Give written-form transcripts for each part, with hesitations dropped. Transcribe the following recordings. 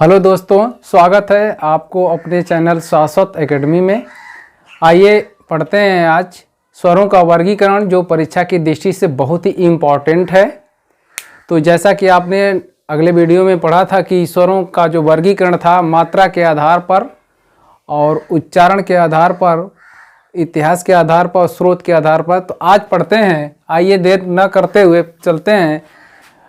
Hello दोस्तों, स्वागत है आपको अपने चैनल शाश्वत एकेडमी में। आइए पढ़ते हैं आज स्वरों का वर्गीकरण, जो परीक्षा की दृष्टि से बहुत ही इम्पॉर्टेंट है। तो जैसा कि आपने अगले वीडियो में पढ़ा था कि स्वरों का जो वर्गीकरण था मात्रा के आधार पर और उच्चारण के आधार पर, इतिहास के आधार पर, स्रोत के आधार पर। तो आज पढ़ते हैं। आइए देर न करते हुए चलते हैं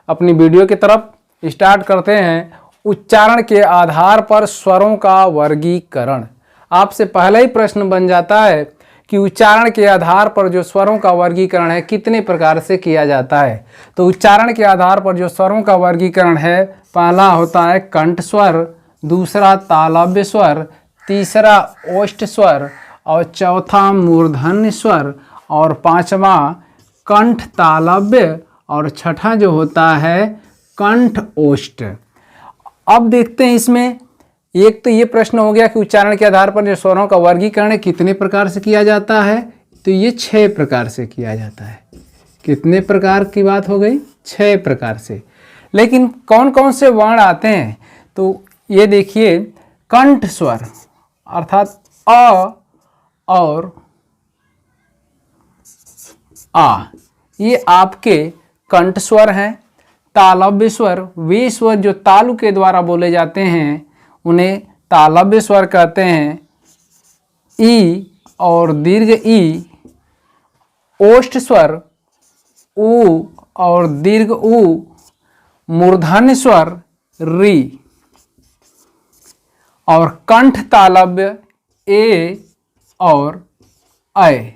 अपनी वीडियो की तरफ। स्टार्ट करते हैं। उच्चारण के आधार पर स्वरों का वर्गीकरण। आपसे पहला ही प्रश्न बन जाता है कि उच्चारण के आधार पर जो स्वरों का वर्गीकरण है कितने प्रकार से किया जाता है। तो उच्चारण के आधार पर जो स्वरों का वर्गीकरण है, पहला होता है कंठ स्वर, दूसरा तालव्य स्वर, तीसरा ओष्ठ स्वर और चौथा मूर्धन्य स्वर और पांचवा कंठ तालव्य और छठा जो होता है कंठ ओष्ठ। अब देखते हैं इसमें, एक तो ये प्रश्न हो गया कि उच्चारण के आधार पर जो स्वरों का वर्गीकरण कितने प्रकार से किया जाता है। तो ये 6 प्रकार से किया जाता है। कितने प्रकार की बात हो गई? 6 प्रकार से। लेकिन कौन कौन से वर्ण आते हैं? तो ये देखिए, कंठ स्वर अर्थात अ और आ, ये आपके कंठ स्वर हैं। तालव्य स्वर, वे स्वर जो तालु के द्वारा बोले जाते हैं उन्हें तालव्य स्वर कहते हैं। ई और दीर्घ ई। ओष्ठ स्वर उ और दीर्घ उ। मूर्धन्य स्वर री और कंठ तालव्य ए और ऐ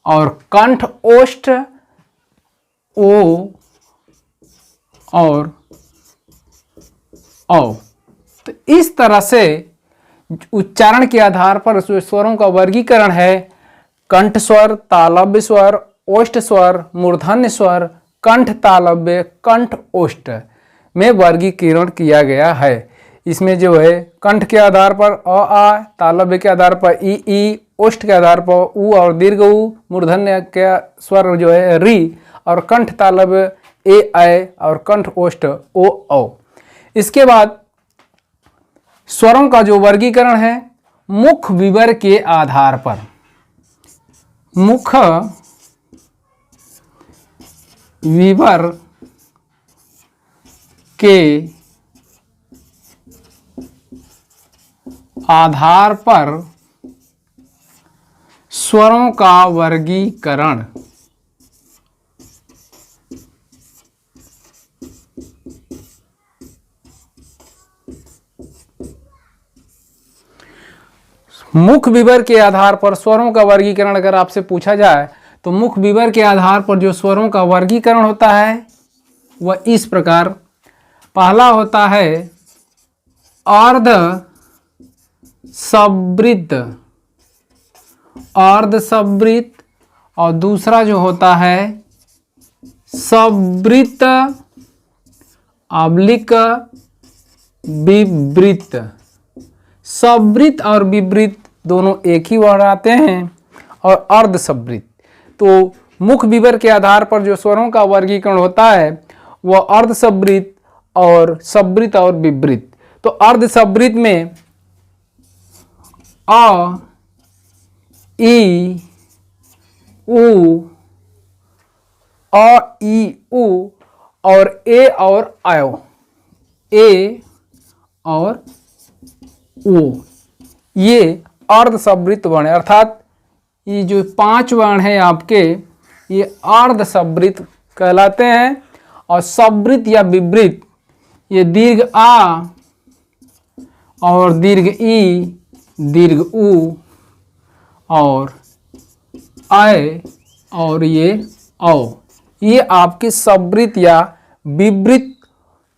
और कंठ ओष्ठ ओ और औ। तो इस तरह से उच्चारण के आधार पर स्वरों का वर्गीकरण है कंठ स्वर, तालव्य स्वर, ओष्ठ स्वर, मूर्धन्य स्वर, कंठ तालव्य, कंठ ओष्ठ में वर्गीकरण किया गया है। इसमें जो है कंठ के आधार पर अ आ, तालव्य के आधार पर ई, ओष्ठ के आधार पर उ और दीर्घ उ, मूर्धन्य के स्वर जो है री और कंठ तालव्य ए ऐ और कंठ ओष्ठ ओ औ। इसके बाद स्वरों का जो वर्गीकरण है मुख विवर के आधार पर। मुख विवर के आधार पर स्वरों का वर्गीकरण। मुख विवर के आधार पर स्वरों का वर्गीकरण अगर आपसे पूछा जाए तो मुख विवर के आधार पर जो स्वरों का वर्गीकरण होता है वह इस प्रकार। पहला होता है अर्ध सवृत, अर्ध सवृत और दूसरा जो होता है सवृत अवलिक विवृत। सवृत और विवृत दोनों एक ही वर्ण आते हैं और अर्ध सवृत। तो मुख विवर के आधार पर जो स्वरों का वर्गीकरण होता है वह अर्ध सवृत और सवृत और विवृत। तो अर्ध सवृत में अ, ई, उ, अ, ई, उ और ए और आयो, ए और ओ, ये अर्ध सवृत वर्ण है। अर्थात ये जो 5 वर्ण हैं आपके, ये अर्ध सवृत कहलाते हैं। और सवृत या विवृत ये दीर्घ आ और दीर्घ ई, दीर्घ उ और ऐ और ये औ, ये आपके सवृत या विवृत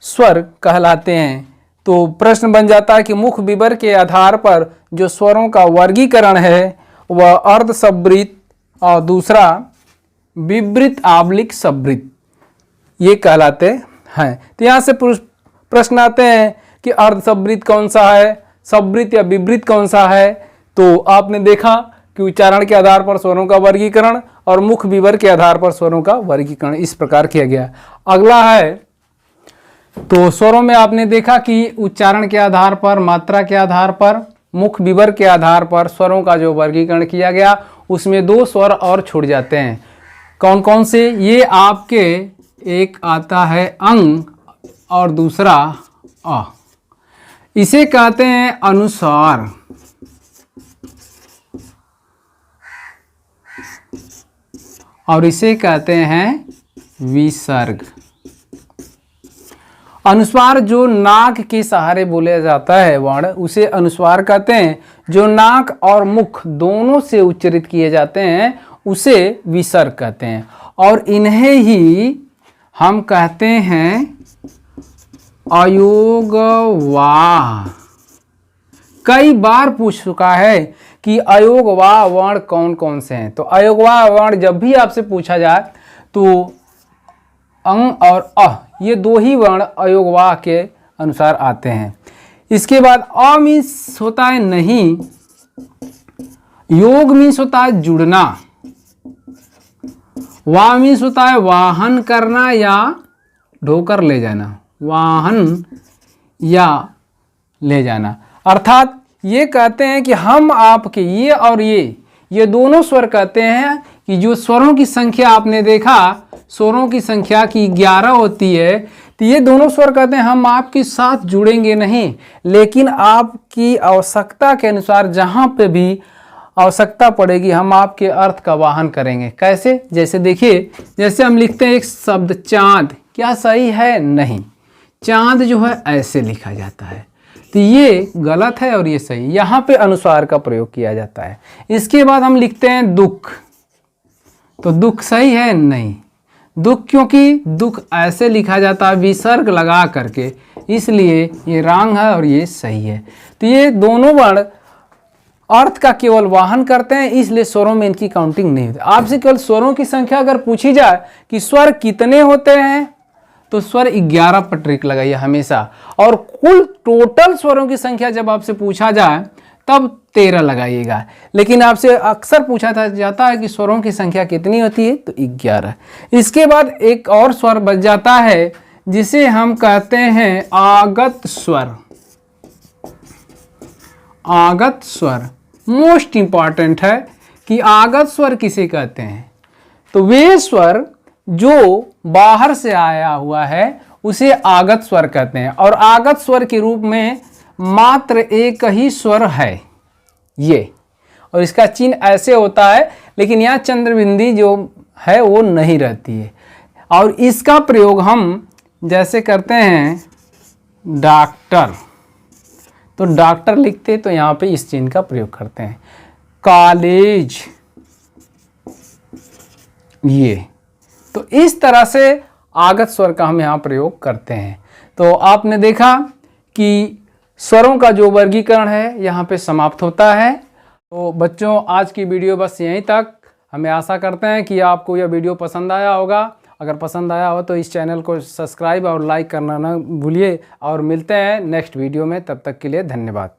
स्वर कहलाते हैं। तो प्रश्न बन जाता है कि मुख विवर के आधार पर जो स्वरों का वर्गीकरण है वह अर्ध सवृत और दूसरा विवृत आवलिक सवृत ये कहलाते हैं। तो यहाँ से प्रश्न आते हैं कि अर्ध सवृत कौन सा है, सवृत या विवृत कौन सा है। तो आपने देखा कि उच्चारण के आधार पर स्वरों का वर्गीकरण और मुख विवर के आधार पर स्वरों का वर्गीकरण इस प्रकार किया गया। अगला है तो स्वरों में आपने देखा कि उच्चारण के आधार पर, मात्रा के आधार पर, मुख विवर के आधार पर स्वरों का जो वर्गीकरण किया गया उसमें 2 स्वर और छूट जाते हैं। कौन कौन से? ये आपके एक आता है अंग और दूसरा अ। इसे कहते हैं अनुस्वार और इसे कहते हैं विसर्ग। अनुस्वार जो नाक के सहारे बोला जाता है वर्ण, उसे अनुस्वार कहते हैं। जो नाक और मुख दोनों से उच्चारित किए जाते हैं उसे विसर्ग कहते हैं। और इन्हें ही हम कहते हैं अयोगवाह। कई बार पूछ चुका है कि अयोगवाह वर्ण कौन कौन से हैं। तो अयोगवाह वर्ण जब भी आपसे पूछा जाए तो अंग और अ, ये 2 ही वर्ण अयोगवाह के अनुसार आते हैं। इसके बाद अ मीन्स होता है नहीं, योग मीन्स होता है जुड़ना, वाह मीन्स होता है वाहन करना या ढोकर ले जाना, वाहन या ले जाना। अर्थात ये कहते हैं कि हम आपके ये और ये दोनों स्वर कहते हैं कि जो स्वरों की संख्या आपने देखा, स्वरों की संख्या की 11 होती है, तो ये दोनों स्वर कहते हैं हम आपके साथ जुड़ेंगे नहीं, लेकिन आपकी आवश्यकता के अनुसार जहाँ पे भी आवश्यकता पड़ेगी हम आपके अर्थ का वाहन करेंगे। कैसे? जैसे देखिए, जैसे हम लिखते हैं एक शब्द चांद, क्या सही है? नहीं, चांद जो है ऐसे लिखा जाता है, तो ये गलत है और ये सही। यहाँ पे अनुस्वार का प्रयोग किया जाता है। इसके बाद हम लिखते हैं दुख, तो दुख सही है? नहीं, दुख क्योंकि दुख ऐसे लिखा जाता है विसर्ग लगा करके, इसलिए ये रॉन्ग है और ये सही है। तो ये दोनों वर्ण अर्थ का केवल वाहन करते हैं, इसलिए स्वरों में इनकी काउंटिंग नहीं होती। आपसे केवल स्वरों की संख्या अगर पूछी जाए कि स्वर कितने होते हैं, तो स्वर 11 पर ट्रिक लगाइए हमेशा। और कुल टोटल स्वरों की संख्या जब आपसे पूछा जाए तब 13 लगाइएगा। लेकिन आपसे अक्सर पूछा जाता है कि स्वरों की संख्या कितनी होती है, तो 11। इसके बाद एक और स्वर बच जाता है जिसे हम कहते हैं आगत स्वर। आगत स्वर मोस्ट इंपॉर्टेंट है कि आगत स्वर किसे कहते हैं। तो वे स्वर जो बाहर से आया हुआ है उसे आगत स्वर कहते हैं। और आगत स्वर के रूप में मात्र एक ही स्वर है ये, और इसका चिन्ह ऐसे होता है, लेकिन यहाँ चंद्रबिंदी जो है वो नहीं रहती है। और इसका प्रयोग हम जैसे करते हैं डॉक्टर, तो डॉक्टर लिखते तो यहाँ पे इस चिन्ह का प्रयोग करते हैं। कॉलेज, ये तो इस तरह से आगत स्वर का हम यहाँ प्रयोग करते हैं। तो आपने देखा कि स्वरों का जो वर्गीकरण है यहाँ पे समाप्त होता है। तो बच्चों, आज की वीडियो बस यहीं तक। हमें आशा करते हैं कि आपको यह वीडियो पसंद आया होगा। अगर पसंद आया हो तो इस चैनल को सब्सक्राइब और लाइक करना ना भूलिए। और मिलते हैं नेक्स्ट वीडियो में, तब तक के लिए धन्यवाद।